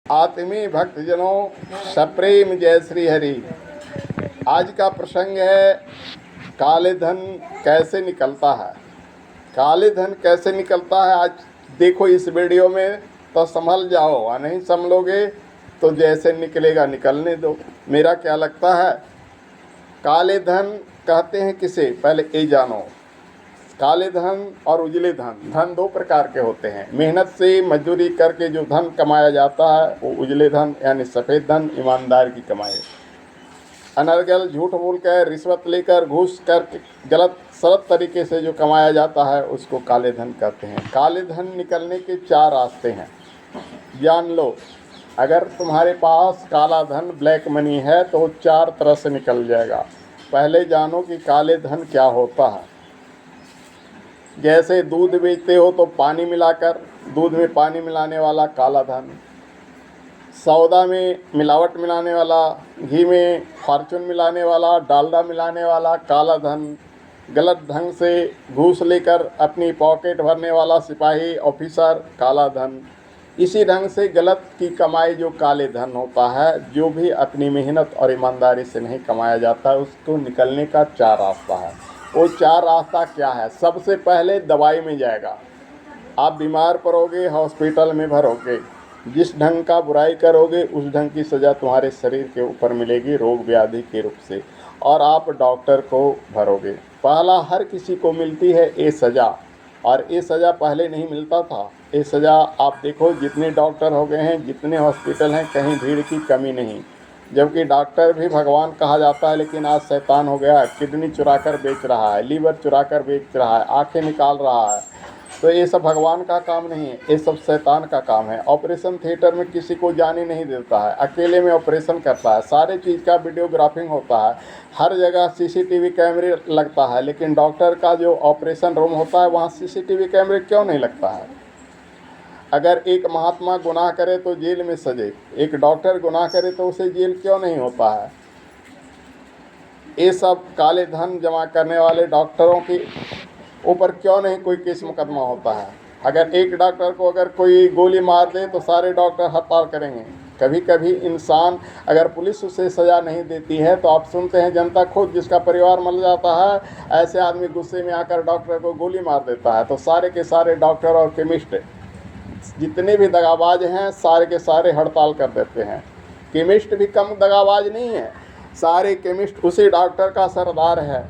आत्मीय भक्तजनों, सप्रेम जय श्री हरि। आज का प्रसंग है काले धन कैसे निकलता है। काले धन कैसे निकलता है आज देखो इस वीडियो में, तो संभल जाओ, और नहीं संभलोगे तो जैसे निकलेगा निकलने दो। मेरा क्या लगता है, काले धन कहते हैं किसे, पहले ये जानो। काले धन और उजले धन, धन दो प्रकार के होते हैं। मेहनत से मजदूरी करके जो धन कमाया जाता है वो उजले धन यानी सफ़ेद धन, ईमानदार की कमाई। अनर्गल झूठ बोल कर, रिश्वत लेकर, घूस कर, गलत सलत तरीके से जो कमाया जाता है उसको काले धन कहते हैं। काले धन निकलने के 4 रास्ते हैं, जान लो। अगर तुम्हारे पास काला धन, ब्लैक मनी है तो 4 तरह से निकल जाएगा। पहले जानो कि काले धन क्या होता है। जैसे दूध बेचते हो तो पानी मिलाकर, दूध में पानी मिलाने वाला काला धन, सौदा में मिलावट मिलाने वाला, घी में फॉर्चून मिलाने वाला, डालडा मिलाने वाला काला धन, गलत ढंग से घूस लेकर अपनी पॉकेट भरने वाला सिपाही ऑफिसर काला धन। इसी ढंग से गलत की कमाई जो काले धन होता है, जो भी अपनी मेहनत और ईमानदारी से नहीं कमाया जाता है, उसको निकलने का 4 रास्ता है। वो 4 रास्ता क्या है। सबसे पहले दवाई में जाएगा। आप बीमार पड़ोगे, हॉस्पिटल में भरोगे, जिस ढंग का बुराई करोगे उस ढंग की सज़ा तुम्हारे शरीर के ऊपर मिलेगी, रोग व्याधि के रूप से, और आप डॉक्टर को भरोगे। पहला हर किसी को मिलती है ये सज़ा, और ये सज़ा पहले नहीं मिलता था। ये सज़ा आप देखो, जितने डॉक्टर हो गए हैं, जितने हॉस्पिटल हैं, कहीं भीड़ की कमी नहीं। जबकि डॉक्टर भी भगवान कहा जाता है, लेकिन आज शैतान हो गया है। किडनी चुरा कर बेच रहा है, लीवर चुरा कर बेच रहा है, आंखें निकाल रहा है। तो ये सब भगवान का काम नहीं है, ये सब शैतान का काम है। ऑपरेशन थिएटर में किसी को जाने नहीं देता है, अकेले में ऑपरेशन करता है। सारे चीज़ का वीडियोग्राफिंग होता है, हर जगह सीसीटीवी कैमरे लगता है, लेकिन डॉक्टर का जो ऑपरेशन रूम होता है वहाँ सीसीटीवी कैमरे क्यों नहीं लगता है। अगर एक महात्मा गुनाह करे तो जेल में सजे, एक डॉक्टर गुनाह करे तो उसे जेल क्यों नहीं होता है। ये सब काले धन जमा करने वाले डॉक्टरों के ऊपर क्यों नहीं कोई केस मुकदमा होता है। अगर एक डॉक्टर को अगर कोई गोली मार दे तो सारे डॉक्टर हड़ताल करेंगे। कभी कभी इंसान, अगर पुलिस उसे सज़ा नहीं देती है तो आप सुनते हैं जनता खुद, जिसका परिवार मर जाता है, ऐसे आदमी गुस्से में आकर डॉक्टर को गोली मार देता है। तो सारे के सारे डॉक्टर और केमिस्ट जितने भी दगाबाज हैं, सारे के सारे हड़ताल कर देते हैं। केमिस्ट भी कम दगाबाज नहीं है, सारे केमिस्ट उसी डॉक्टर का सरदार है,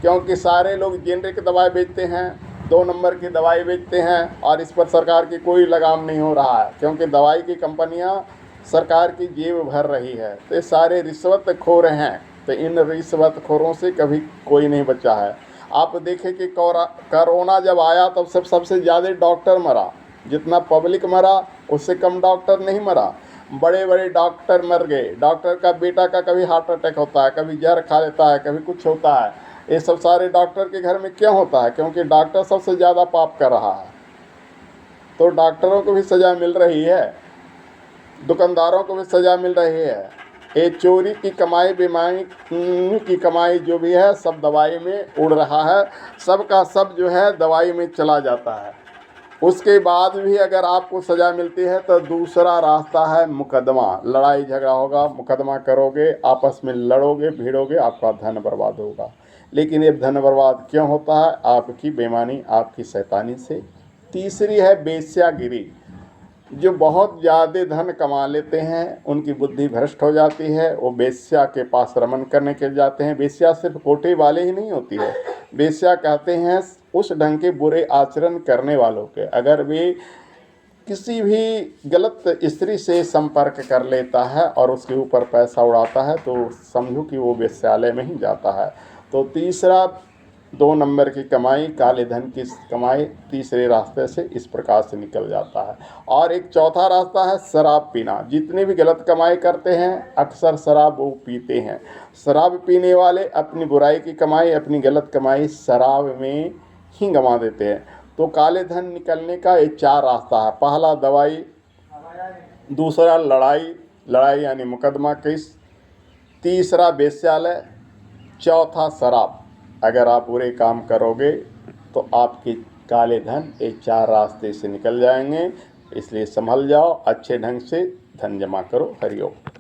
क्योंकि सारे लोग जेनरिक दवाई बेचते हैं, 2 नंबर की दवाई बेचते हैं, और इस पर सरकार की कोई लगाम नहीं हो रहा है, क्योंकि दवाई की कंपनियां सरकार की जेब भर रही है। तो ये सारे रिश्वतखोर हैं, तो इन रिश्वतखोरों से कभी कोई नहीं बचा है। आप देखें कि कोरोना जब आया तब सबसे ज़्यादा डॉक्टर मरा, जितना पब्लिक मरा उससे कम डॉक्टर नहीं मरा। बड़े बड़े डॉक्टर मर गए। डॉक्टर का बेटा का कभी हार्ट अटैक होता है, कभी जहर खा लेता है, कभी कुछ होता है। ये सब सारे डॉक्टर के घर में क्यों होता है, क्योंकि डॉक्टर सबसे ज़्यादा पाप कर रहा है। तो डॉक्टरों को भी सज़ा मिल रही है, दुकानदारों को भी सज़ा मिल रही है। ये चोरी की कमाई, बेईमानी की कमाई जो भी है, सब दवाई में उड़ रहा है। सबका सब जो है दवाई में चला जाता है। उसके बाद भी अगर आपको सज़ा मिलती है तो दूसरा रास्ता है मुकदमा। लड़ाई झगड़ा होगा, मुकदमा करोगे, आपस में लड़ोगे, भिड़ोगे, आपका धन बर्बाद होगा। लेकिन ये धन बर्बाद क्यों होता है? आपकी बेईमानी, आपकी शैतानी से। तीसरी है वेश्यागिरी। जो बहुत ज़्यादा धन कमा लेते हैं, उनकी बुद्धि भ्रष्ट हो जाती है, वो वेश्या के पास रमन करने के जाते हैं। वेश्या सिर्फ कोटे वाले ही नहीं होती है, वेश्या कहते हैं उस ढंग के बुरे आचरण करने वालों के। अगर वे किसी भी गलत स्त्री से संपर्क कर लेता है और उसके ऊपर पैसा उड़ाता है तो समझो कि वो वेश्यालय में ही जाता है। तो तीसरा 2 नंबर की कमाई, काले धन की कमाई, तीसरे रास्ते से इस प्रकार से निकल जाता है। और एक चौथा रास्ता है शराब पीना। जितने भी गलत कमाई करते हैं अक्सर शराब वो पीते हैं। शराब पीने वाले अपनी बुराई की कमाई, अपनी गलत कमाई शराब में ही गंवा देते हैं। तो काले धन निकलने का ये 4 रास्ता है। पहला दवाई, दूसरा लड़ाई यानी मुकदमा केस, तीसरा वेश्यालय, चौथा शराब। अगर आप बुरे काम करोगे तो आपके काले धन ये 4 रास्ते से निकल जाएंगे। इसलिए संभल जाओ, अच्छे ढंग से धन जमा करो। हरिओम।